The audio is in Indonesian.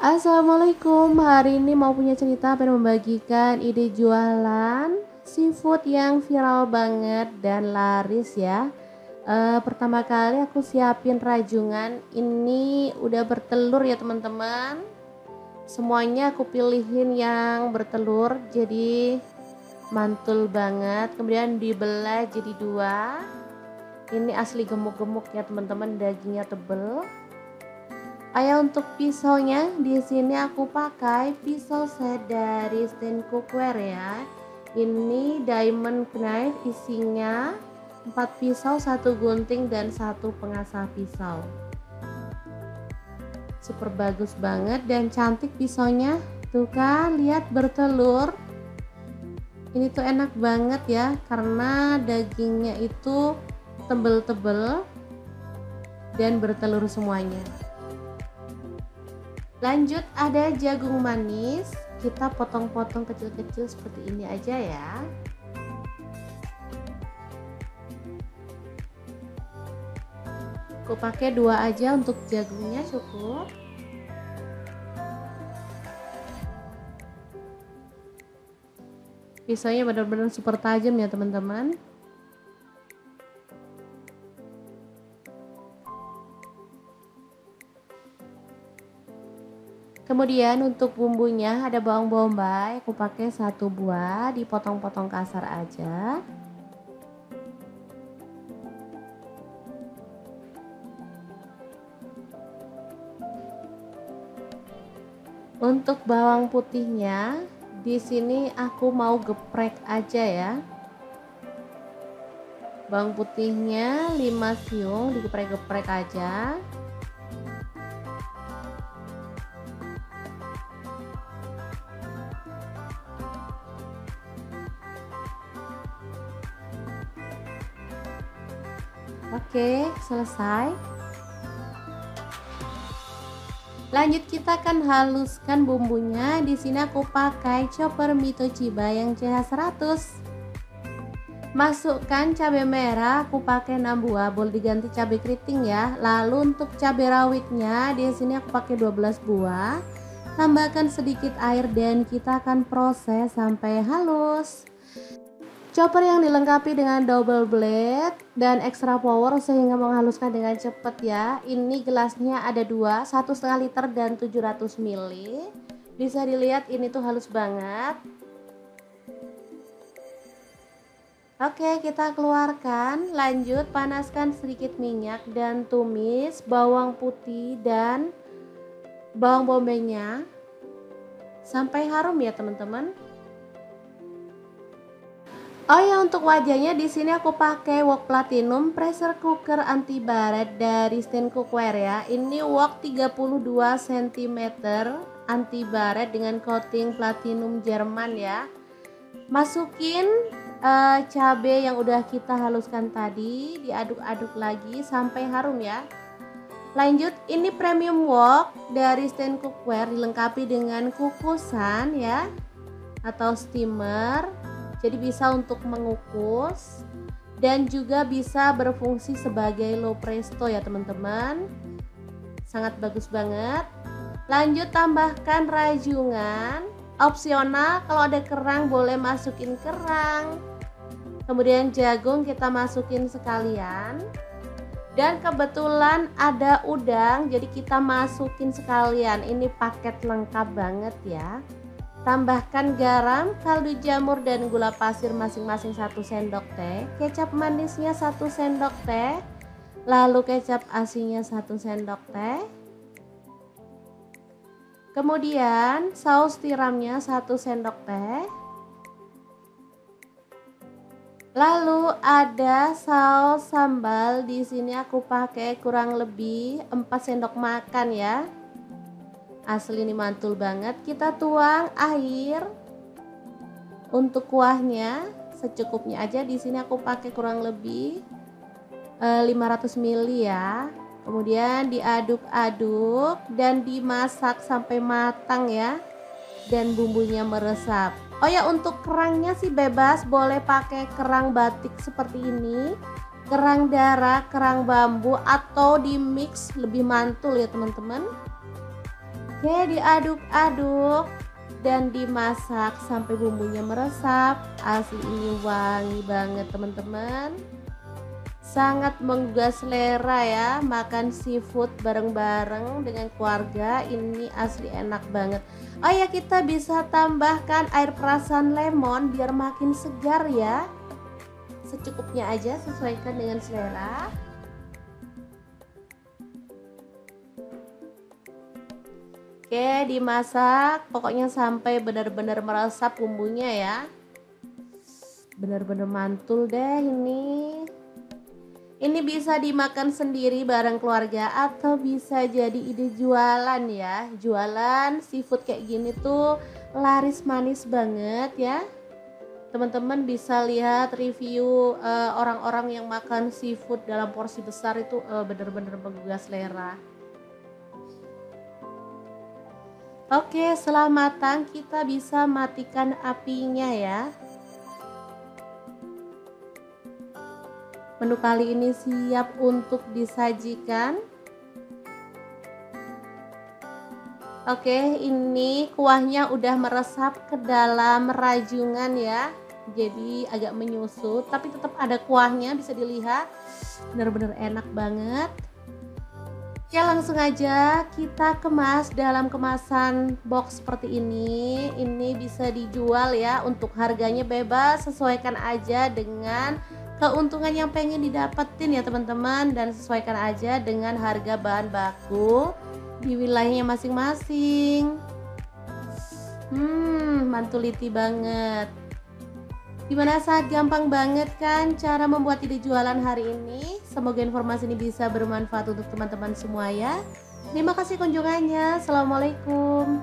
Assalamualaikum, hari ini mau punya cerita pengen membagikan ide jualan seafood yang viral banget dan laris ya. Pertama kali aku siapin rajungan ini udah bertelur ya teman-teman. Semuanya aku pilihin yang bertelur jadi mantul banget. Kemudian dibelah jadi dua. Ini asli gemuk-gemuk ya teman-teman, dagingnya tebel. Untuk pisaunya di sini aku pakai pisau set dari Stand Cookware ya. Ini diamond knife, isinya 4 pisau, 1 gunting dan 1 pengasah pisau. Super bagus banget dan cantik pisaunya. Tuh kan, lihat bertelur. Ini tuh enak banget ya karena dagingnya itu tebel-tebel dan bertelur semuanya. Lanjut ada jagung manis, kita potong-potong kecil-kecil seperti ini aja ya. Aku pakai 2 aja untuk jagungnya cukup. Pisaunya benar-benar super tajam ya teman-teman. Kemudian untuk bumbunya ada bawang bombay, aku pakai 1 buah, dipotong-potong kasar aja. Untuk bawang putihnya di sini aku mau geprek aja ya. Bawang putihnya 5 siung, digeprek-geprek aja. Oke, selesai. Lanjut kita akan haluskan bumbunya. Di sini aku pakai chopper Mito Chiba yang CH100. Masukkan cabai merah, aku pakai 6 buah, boleh diganti cabai keriting ya. Lalu untuk cabai rawitnya di sini aku pakai 12 buah. Tambahkan sedikit air dan kita akan proses sampai halus. Chopper yang dilengkapi dengan double blade dan extra power sehingga menghaluskan dengan cepat ya. Ini gelasnya ada 2, 1,5 liter dan 700 ml. Bisa dilihat ini tuh halus banget. Oke, kita keluarkan. Lanjut panaskan sedikit minyak dan tumis bawang putih dan bawang bombaynya sampai harum ya teman-teman. Untuk wajahnya di sini aku pakai wok platinum pressure cooker anti baret dari Stand Cookware ya. Ini wok 32 cm anti baret dengan coating platinum Jerman ya. Masukin cabai yang udah kita haluskan tadi, diaduk-aduk lagi sampai harum ya. Lanjut, ini premium wok dari Stand Cookware dilengkapi dengan kukusan ya atau steamer. Jadi bisa untuk mengukus dan juga bisa berfungsi sebagai low presto ya teman-teman. Sangat bagus banget. Lanjut tambahkan rajungan. Opsional, kalau ada kerang boleh masukin kerang. Kemudian jagung kita masukin sekalian. Dan kebetulan ada udang, jadi kita masukin sekalian. Ini paket lengkap banget ya. Tambahkan garam, kaldu jamur dan gula pasir masing-masing 1 sendok teh, kecap manisnya 1 sendok teh, lalu kecap asinnya 1 sendok teh. Kemudian saus tiramnya 1 sendok teh. Lalu ada saus sambal, di sini aku pakai kurang lebih 4 sendok makan ya. Asli ini mantul banget. Kita tuang air untuk kuahnya secukupnya aja. Di sini aku pakai kurang lebih 500 ml ya. Kemudian diaduk-aduk dan dimasak sampai matang ya. Dan bumbunya meresap. Untuk kerangnya sih bebas, boleh pakai kerang batik seperti ini, kerang darah, kerang bambu, atau di mix lebih mantul ya teman-teman. Oke, diaduk-aduk dan dimasak sampai bumbunya meresap. Asli ini wangi banget teman-teman. Sangat menggugah selera ya, makan seafood bareng-bareng dengan keluarga ini asli enak banget. Oh ya, kita bisa tambahkan air perasan lemon biar makin segar ya. Secukupnya aja, sesuaikan dengan selera. Oke, dimasak pokoknya sampai benar-benar meresap bumbunya ya. Benar-benar mantul deh ini. Ini bisa dimakan sendiri bareng keluarga atau bisa jadi ide jualan ya. Jualan seafood kayak gini tuh laris manis banget ya. Teman-teman bisa lihat review orang-orang yang makan seafood dalam porsi besar itu benar-benar menggugah selera. Oke, setelah matang kita bisa matikan apinya ya. Menu kali ini siap untuk disajikan. Oke, ini kuahnya udah meresap ke dalam rajungan ya. Jadi agak menyusut, tapi tetap ada kuahnya, bisa dilihat. Benar-benar enak banget. Oke, langsung aja kita kemas dalam kemasan box seperti ini. Ini bisa dijual ya, untuk harganya bebas, sesuaikan aja dengan keuntungan yang pengen didapetin ya teman-teman, dan sesuaikan aja dengan harga bahan baku di wilayahnya masing-masing. Mantuliti banget. Gimana, sangat gampang banget kan cara membuat ide jualan hari ini. Semoga informasi ini bisa bermanfaat untuk teman-teman semua ya. Terima kasih kunjungannya. Assalamualaikum.